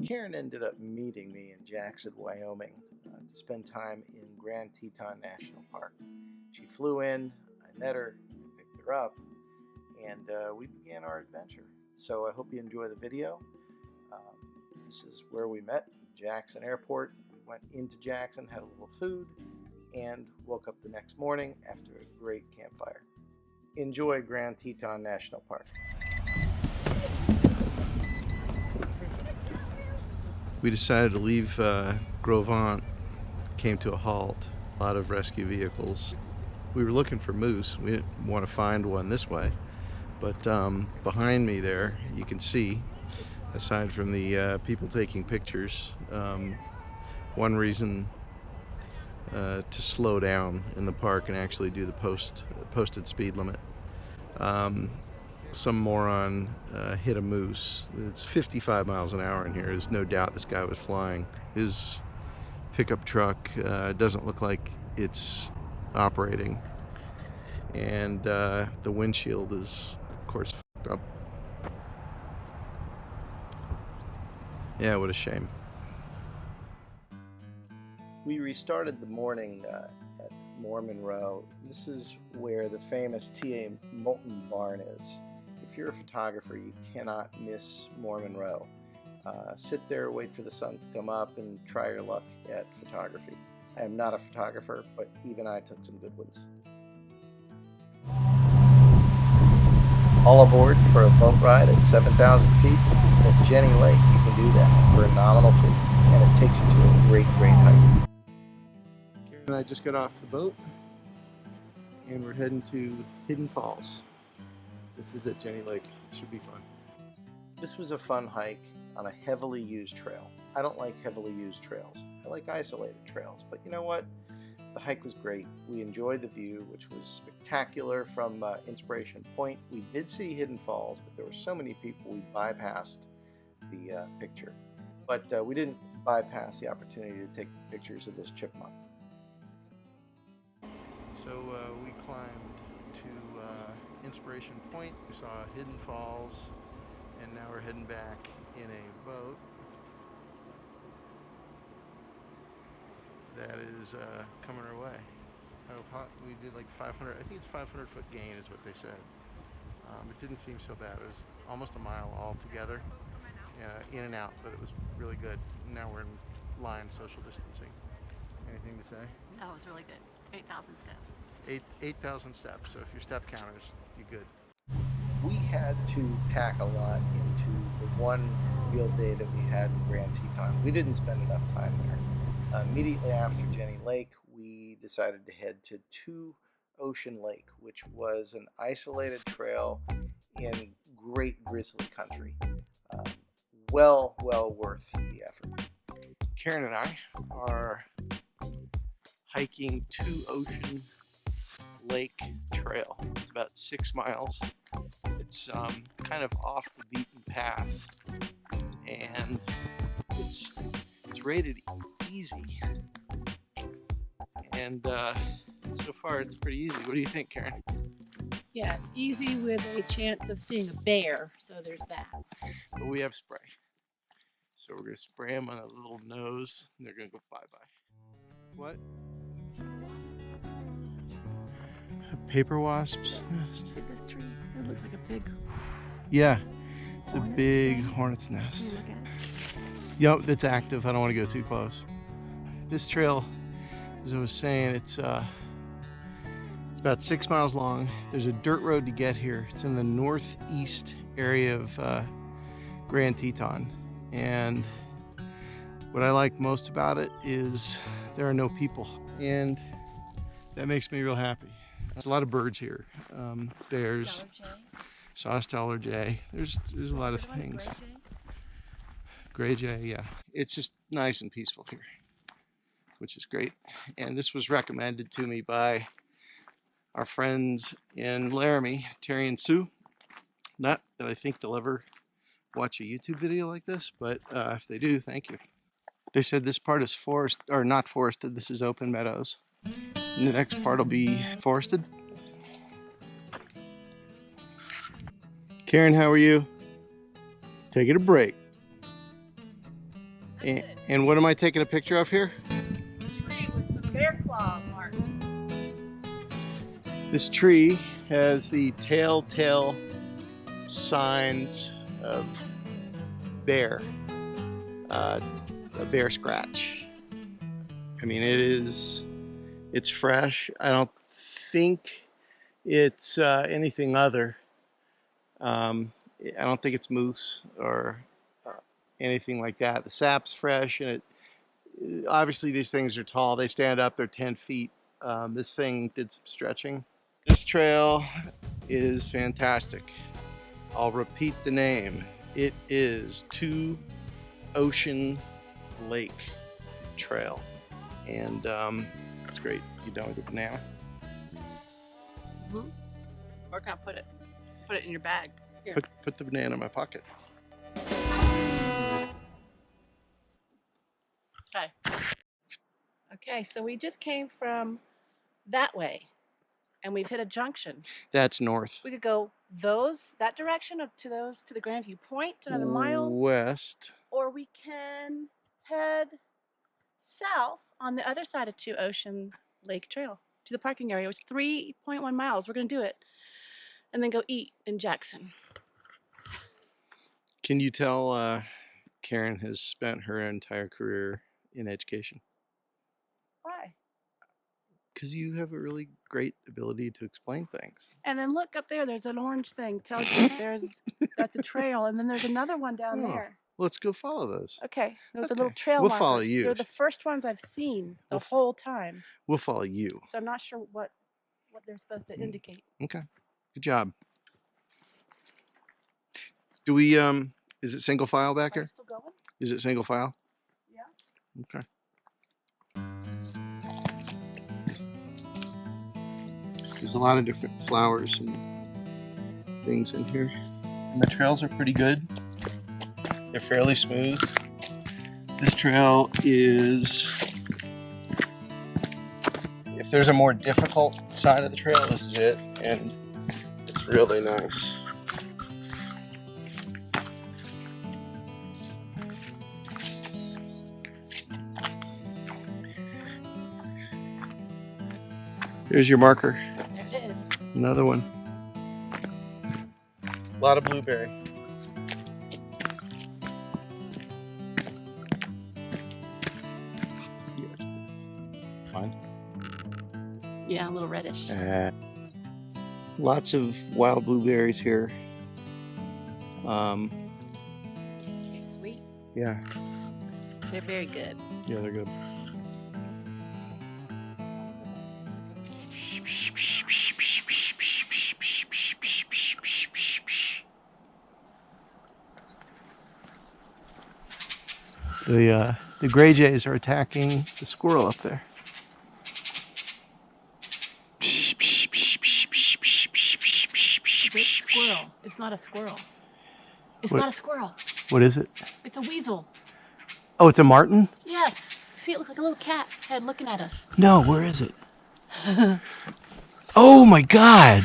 Karen ended up meeting me in Jackson, Wyoming to spend time in Grand Teton National Park. She flew in, I met her, picked her up, and we began our adventure. So I hope you enjoy the video. This is where we met, Jackson Airport. We went into Jackson, had a little food, and woke up the next morning after a great campfire. Enjoy Grand Teton National Park. We decided to leave Grovant, came to a halt, a lot of rescue vehicles. We were looking for moose. We didn't want to find one this way, but behind me there you can see, aside from the people taking pictures, one reason to slow down in the park and actually do the posted speed limit. Some moron hit a moose. It's 55 miles an hour in here. There's no doubt this guy was flying. His pickup truck doesn't look like it's operating, and the windshield is, of course, fucked up. Yeah, what a shame. We restarted the morning at Mormon Row. This is where the famous T.A. Molten barn is. If you're a photographer, you cannot miss Mormon Row. Sit there, wait for the sun to come up, and try your luck at photography. I am not a photographer, but even I took some good ones. All aboard for a boat ride at 7,000 feet at Jenny Lake. You can do that for a nominal fee, and it takes you to a great hike. Karen and I just got off the boat, and we're heading to Hidden Falls. This is at Jenny Lake. Should be fun. This was a fun hike on a heavily used trail. I don't like heavily used trails. I like isolated trails, but you know what? The hike was great. We enjoyed the view, which was spectacular from Inspiration Point. We did see Hidden Falls, but there were so many people we bypassed the picture. But we didn't bypass the opportunity to take pictures of this chipmunk. So we climbed to Inspiration Point. We saw Hidden Falls, and now we're heading back in a boat that is coming our way. We did like 500, I think it's 500-foot gain is what they said. It didn't seem so bad. It was almost a mile altogether, in and out, but it was really good. Now we're in line social distancing. Anything to say? No, it was really good. 8,000 steps. 8,000 steps, so if you're step counters, you're good. We had to pack a lot into the one real day that we had in Grand Teton. We didn't spend enough time there. Immediately after Jenny Lake, we decided to head to Two Ocean Lake, which was an isolated trail in great grizzly country. Well worth the effort. Karen and I are hiking Two Ocean Lake Trail. It's about 6 miles. It's kind of off the beaten path, and it's rated easy, and so far it's pretty easy. What do you think, Karen? Yeah, it's easy with a chance of seeing a bear, so there's that. But we have spray, so we're gonna spray them on a little nose, and they're gonna go bye-bye. What? A paper wasp's nest. See this tree? It looks like a big. Yeah, it's a big hornet's nest. Look at it. Yep, it's active. I don't want to go too close. This trail, as I was saying, it's about 6 miles long. There's a dirt road to get here. It's in the northeast area of Grand Teton, and what I like most about it is there are no people, and that makes me real happy. There's a lot of birds here. Bears, Sawsteller jay. There's a lot of things. Gray jay, yeah. It's just nice and peaceful here, which is great. And this was recommended to me by our friends in Laramie, Terry and Sue. Not that I think they'll ever watch a YouTube video like this, but if they do, thank you. They said this part is forest, or not forested, this is open meadows. And the next part will be forested. Karen, how are you? Taking a break. And what am I taking a picture of here? A tree with some bear claw marks. This tree has the telltale signs of bear, a bear scratch. I mean, it's fresh. I don't think it's anything other. I don't think it's moose or anything like that. The sap's fresh, and obviously these things are tall. They stand up, they're 10 feet. This thing did some stretching. This trail is fantastic. I'll repeat the name. It is Two Ocean Lake Trail. And it's great. You done with the banana? Mm-hmm. We're gonna put it in your bag. Here. Put the banana in my pocket. Okay. Okay, so we just came from that way, and we've hit a junction. That's north. We could go that direction up to the Grandview Point, another mile West. or we can head south on the other side of Two Ocean Lake Trail to the parking area, which is 3.1 miles. We're gonna do it, and then go eat in Jackson. Can you tell Karen has spent her entire career in education? Why? Because you have a really great ability to explain things. And then look up there, there's an orange thing. Tells you that's a trail. And then there's another one down there. Let's go follow those. Okay. Those are little trail We'll markers. follow you. They're the first ones I've seen the whole time. We'll follow you. So I'm not sure what they're supposed to indicate. Okay. Good job. Do we is it single file back here? Still going? Is it single file? Yeah. Okay. There's a lot of different flowers and things in here. And the trails are pretty good. They're fairly smooth. This trail is, if there's a more difficult side of the trail, this is it. And it's really nice. Here's your marker. There it is. Another one. A lot of blueberry. Fine. Yeah, a little reddish. Lots of wild blueberries here. Sweet. Yeah. They're very good. Yeah, they're good. The gray jays are attacking the squirrel up there. Which squirrel? It's not a squirrel. It's not a squirrel. What is it? It's a weasel. Oh, it's a marten? Yes. See, it looks like a little cat head looking at us. No, where is it? Oh my God!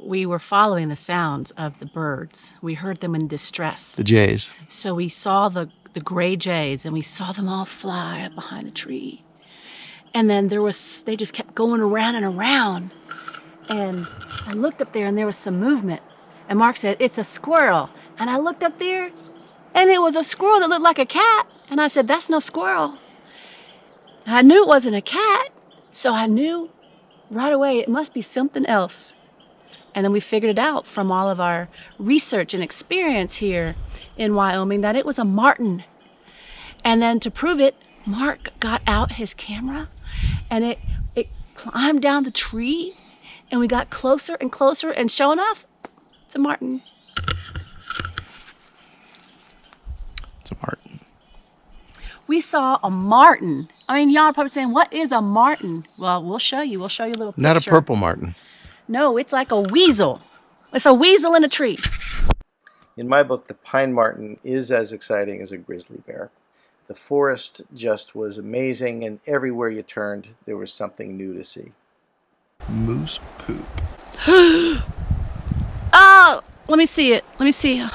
We were following the sounds of the birds. We heard them in distress. The jays. So we saw the gray jays, and we saw them all fly up behind a tree. And then they just kept going around and around. And I looked up there, and there was some movement. And Mark said, "It's a squirrel." And I looked up there, and it was a squirrel that looked like a cat. And I said, "That's no squirrel." I knew it wasn't a cat, so I knew right away it must be something else. And then we figured it out from all of our research and experience here in Wyoming that it was a marten. And then to prove it, Mark got out his camera and it climbed down the tree, and we got closer and closer, and sure enough, it's a marten. It's a marten. We saw a marten. I mean, y'all are probably saying, what is a marten? Well, we'll show you. We'll show you a little picture. Not a purple marten. No, it's like a weasel. It's a weasel in a tree. In my book, the pine marten is as exciting as a grizzly bear. The forest just was amazing, and everywhere you turned, there was something new to see. Moose poop. Oh, let me see it. Let me see.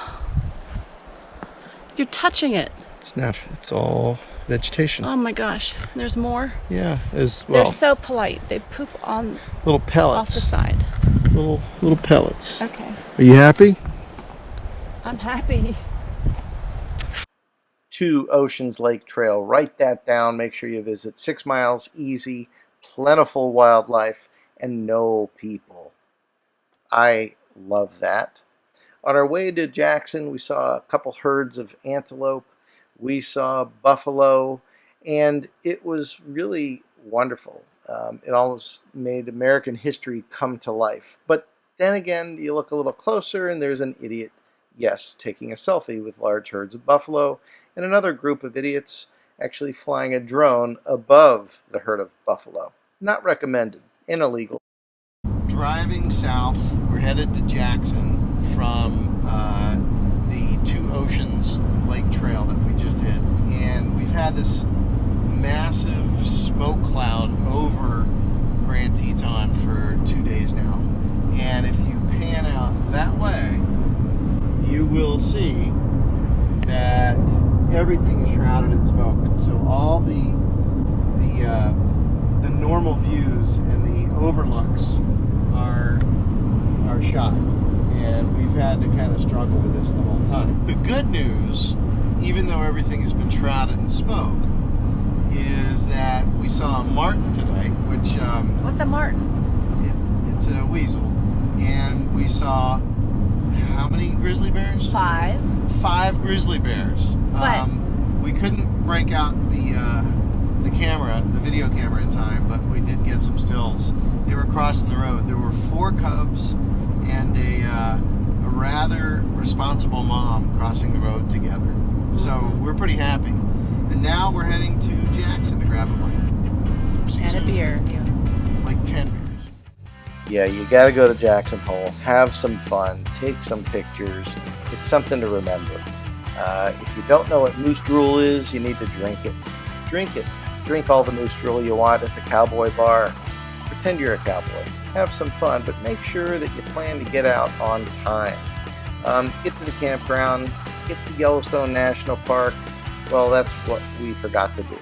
You're touching it. It's natural. It's all vegetation. Oh my gosh, there's more. Yeah, as well. They're so polite. They poop on Little pellets. off the side. Little pellets. Okay. Are you happy? I'm happy. Two Oceans Lake Trail. Write that down. Make sure you visit. 6 miles, easy, plentiful wildlife, and no people. I love that. On our way to Jackson, we saw a couple herds of antelope. We saw buffalo, and it was really wonderful. It almost made American history come to life. But then again, you look a little closer, and there's an idiot, yes, taking a selfie with large herds of buffalo, and another group of idiots actually flying a drone above the herd of buffalo. Not recommended and illegal. Driving south, we're headed to Jackson from the Two Oceans Lake Trail that we just hit, and we've had this massive smoke cloud over Grand Teton for 2 days now, and if you pan out that way, you will see that everything is shrouded in smoke. So all the normal views and the overlooks are shot, and we've had to kind of struggle with this the whole time. The good news, even though everything has been shrouded in smoke, is that we saw a marten today, which What's a marten? It's a weasel, and we saw how many grizzly bears? 5. 5 grizzly bears. But we couldn't break out the camera, the video camera in time, but we did get some stills. They were crossing the road. There were 4 cubs and a rather responsible mom crossing the road together. So we're pretty happy. And now we're heading to Jackson to grab a bite. and a beer. Like 10 beers. Yeah, you gotta go to Jackson Hole, have some fun, take some pictures. It's something to remember. If you don't know what moose drool is, you need to drink it. Drink it. Drink all the moose drool you want at the cowboy bar. Pretend you're a cowboy. Have some fun, but make sure that you plan to get out on time. Get to the campground, get to Yellowstone National Park. Well, that's what we forgot to do.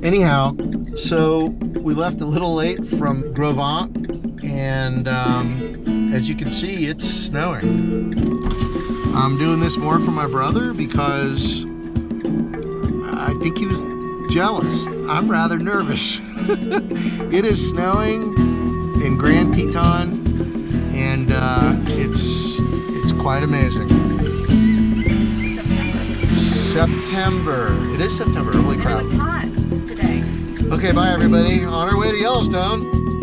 Anyhow, so we left a little late from Grovant, and as you can see, it's snowing. I'm doing this more for my brother because I think he was jealous. I'm rather nervous. It is snowing in Grand Teton, and it's quite amazing. September. It is September. Holy crap. And it was hot today. Okay, bye everybody. On our way to Yellowstone.